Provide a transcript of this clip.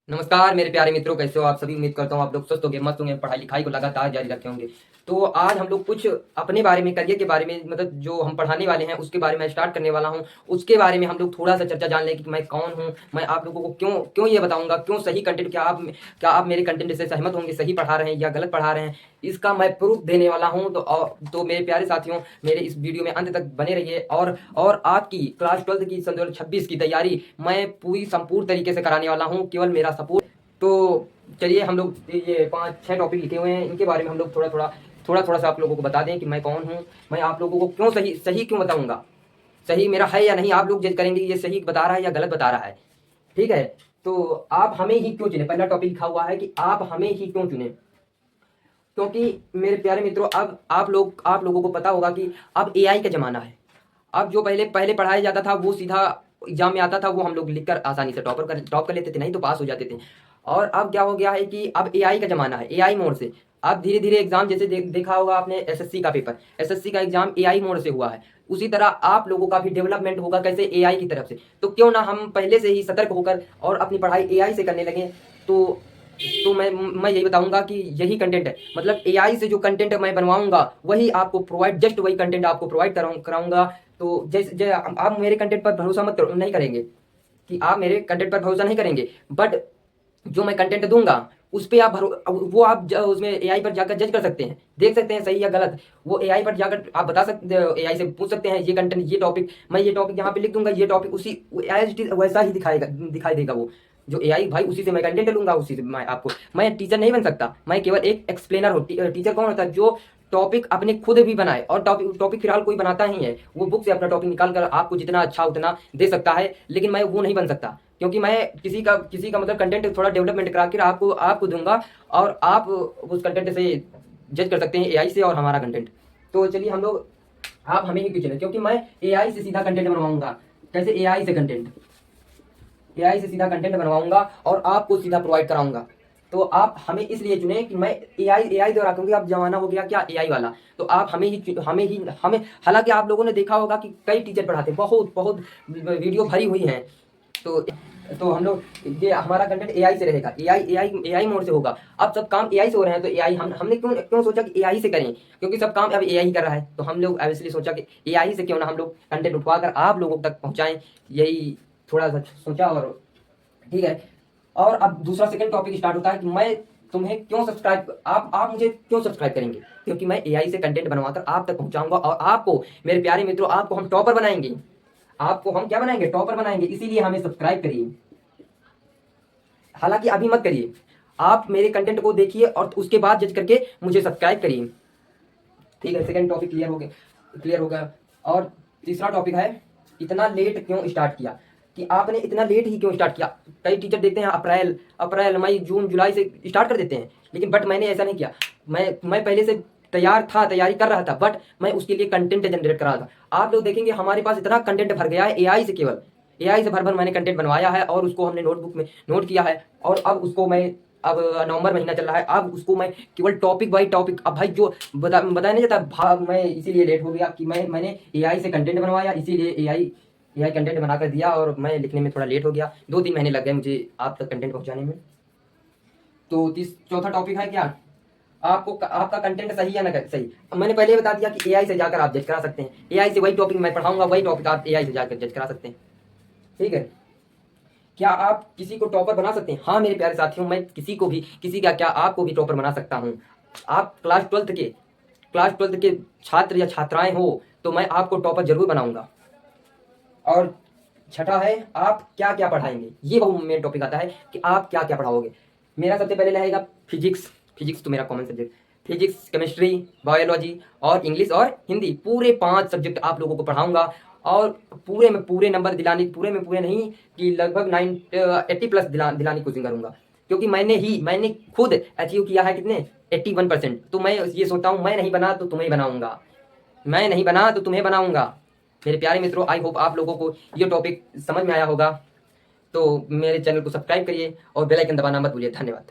नमस्कार मेरे प्यारे मित्रों, कैसे हो आप सभी। उम्मीद करता हूँ आप लोग स्वस्थ होंगे, मस्त होंगे, पढ़ाई लिखाई को लगातार जारी रखे होंगे। तो आज हम लोग कुछ अपने बारे में, करियर के बारे में, मतलब जो हम पढ़ाने वाले हैं उसके बारे में स्टार्ट करने वाला हूँ। उसके बारे में हम लोग थोड़ा सा चर्चा जान लें कि मैं कौन हूँ। मैं आप लोगों को क्यों क्यों ये बताऊंगा, क्यों सही कंटेंट, क्या आप मेरे कंटेंट से सहमत होंगे, सही पढ़ा रहे हैं या गलत पढ़ा रहे हैं, इसका मैं प्रूफ देने वाला हूँ। तो मेरे प्यारे साथियों, मेरे इस वीडियो में अंत तक बने रहिए। और आपकी क्लास 12 की सन 2026 की तैयारी मैं पूरी संपूर्ण तरीके से कराने वाला हूँ, केवल मेरा सपोर्ट। तो चलिए, हम लोग ये 5-6 टॉपिक लिखे हुए हैं, इनके बारे में हम लोग थोड़ा थोड़ा सा आप लोगों को बता दें कि मैं कौन हूँ। मैं आप लोगों को क्यों सही सही क्यों बताऊंगा, सही मेरा है या नहीं, आप लोग जज करेंगे ये सही बता रहा है या गलत बता रहा है। ठीक है, तो आप हमें ही क्यों चुने। पहला टॉपिक लिखा हुआ है कि आप हमें ही क्यों चुने। क्योंकि मेरे प्यारे मित्रों, अब आप लोगों को पता होगा कि अब एआई का जमाना है। अब जो पहले पहले पढ़ाया जाता था वो सीधा एग्जाम में आता था, वो हम लोग लिखकर आसानी से टॉप कर लेते थे, नहीं तो पास हो जाते थे। और अब क्या हो गया है कि अब एआई का जमाना है, एआई मोड से। अब धीरे धीरे एग्जाम, जैसे देखा होगा आपने एसएससी का पेपर, एसएससी का एग्जाम एआई मोड से हुआ है। उसी तरह आप लोगों का भी डेवलपमेंट होगा कैसे, एआई की तरफ से। तो क्यों ना हम पहले से ही सतर्क होकर और अपनी पढ़ाई एआई से करने लगे। तो तो मैं यही बताऊंगा कि यही कंटेंट है, मतलब एआई से जो कंटेंट मैं बनवाऊंगा वही आपको प्रोवाइड, जस्ट वही कंटेंट आपको प्रोवाइड कराऊंगा। तो जैसे आप मेरे कंटेंट पर भरोसा नहीं करेंगे, कि आप मेरे कंटेंट पर भरोसा नहीं करेंगे, बट जो मैं कंटेंट दूंगा उस पे वो आप उसमें एआई पर जाकर जज कर सकते हैं, देख सकते हैं सही या गलत। वो एआई पर जाकर आप बता सकते, एआई से पूछ सकते हैं ये कंटेंट, ये टॉपिक, मैं ये टॉपिक यहाँ पे लिख दूंगा, ये टॉपिक उसी एज इट इज वैसा ही दिखाई देगा वो जो एआई। भाई उसी से मैं कंटेंट लूंगा, उसी से मैं टीचर नहीं बन सकता। मैं केवल एक एक्सप्लेनर हूँ। टीचर कौन होता है, जो टॉपिक अपने खुद भी बनाए। और टॉपिक फिलहाल कोई बनाता ही है, वो बुक से अपना टॉपिक निकाल कर आपको जितना अच्छा उतना दे सकता है, लेकिन मैं वो नहीं बन सकता। क्योंकि मैं किसी का मतलब कंटेंट थोड़ा डेवलपमेंट करा कर आपको आपको दूंगा, और आप उस कंटेंट से जज कर सकते हैं एआई से और हमारा कंटेंट। तो चलिए हम लोग, आप हमें ही क्यों चुने, क्योंकि मैं एआई से सीधा कंटेंट बनवाऊंगा। कैसे, एआई से सीधा कंटेंट बनवाऊंगा और आपको सीधा प्रोवाइड कराऊंगा। तो आप हमें इसलिए चुने कि मैं एआई एआई द्वारा, क्योंकि अब जमाना हो गया क्या एआई वाला। तो आप हमें, हालांकि आप लोगों ने देखा होगा कि कई टीचर पढ़ाते, बहुत बहुत वीडियो भरी हुई हैं। तो तो हम लोग, ये हमारा कंटेंट एआई से रहेगा, एआई मोड से होगा। अब सब काम एआई से हो रहे हैं, तो एआई हमने क्यों क्यों सोचा कि एआई से करें, क्योंकि सब काम अब एआई कर रहा है। तो हम लोग अब इसलिए सोचा कि एआई से क्यों ना हम लोग कंटेंट उठवा कर आप लोगों तक पहुंचाएं। यही थोड़ा सा सोचा। और ठीक है, और अब दूसरा सेकंड टॉपिक स्टार्ट होता है कि मैं तुम्हें क्यों सब्सक्राइब, आप मुझे क्यों सब्सक्राइब करेंगे। क्योंकि मैं एआई से कंटेंट बनवाकर आप तक पहुंचाऊंगा, और आपको मेरे प्यारे मित्रों, आपको हम टॉपर बनाएंगे। आपको हम क्या बनाएंगे, टॉपर बनाएंगे। इसीलिए हमें सब्सक्राइब करिए, हालांकि अभी मत करिए। आप मेरे कंटेंट को देखिए और उसके बाद जज करके मुझे सब्सक्राइब करिए। ठीक है, सेकंड टॉपिक क्लियर हो गया। और तीसरा टॉपिक है, इतना लेट क्यों स्टार्ट किया, कि आपने इतना लेट ही क्यों स्टार्ट किया। कई टीचर देखते हैं अप्रैल मई जून जुलाई से स्टार्ट कर देते हैं, लेकिन बट मैंने ऐसा नहीं किया। मैं पहले से तैयारी कर रहा था, बट मैं उसके लिए कंटेंट जनरेट कर रहा था। आप लोग देखेंगे हमारे पास इतना कंटेंट भर गया है एआई से, केवल एआई से भर भर मैंने कंटेंट बनवाया है, और उसको हमने नोटबुक में नोट किया है। और अब उसको मैं, अब नवंबर महीना चल रहा है, अब उसको मैं केवल टॉपिक बाई टॉपिक, अब भाई जो बताया नहीं जाता भाग, मैं इसीलिए लेट हो गया कि मैंने एआई से कंटेंट बनवाया, इसीलिए एआई कंटेंट बनाकर दिया, और मैं लिखने में थोड़ा लेट हो गया। 2-3 महीने लग गए मुझे आप तक कंटेंट पहुंचाने में। तो चौथा टॉपिक है क्या, आपका कंटेंट सही या ना सही। मैंने पहले ही बता दिया कि एआई से जाकर आप जज करा सकते हैं, एआई से वही टॉपिक मैं पढ़ाऊंगा, वही टॉपिक आप एआई से जाकर जज करा सकते हैं। ठीक है, क्या आप किसी को टॉपर बना सकते हैं। हाँ मेरे प्यारे साथियों, मैं किसी का क्या, आपको भी टॉपर बना सकता हूँ। आप क्लास 12 के छात्र या छात्राएं हो, तो मैं आपको टॉपर जरूर बनाऊंगा। और छठा है, आप क्या क्या पढ़ाएंगे। ये बहुत मेन टॉपिक आता है कि आप क्या क्या पढ़ाओगे। मेरा सबसे पहले रहेगा फिजिक्स तो मेरा common subject, physics, chemistry, biology और इंग्लिश और हिंदी, पूरे 5 सब्जेक्ट आप लोगों को पढ़ाऊंगा। और पूरे में पूरे नंबर दिलाने, पूरे में पूरे नहीं कि लगभग 80+ दिलाने की कोशिश करूंगा। क्योंकि मैंने खुद अचीव किया है कितने, 81%। तो मैं ये सोचता हूँ, मैं नहीं बना तो तुम्हें बनाऊंगा, मैं नहीं बना तो तुम्हें बनाऊंगा। मेरे प्यारे मित्रों, आई होप आप लोगों को ये टॉपिक समझ में आया होगा। तो मेरे चैनल को सब्सक्राइब करिए और बेल आइकन दबाना मत भूलिए। धन्यवाद।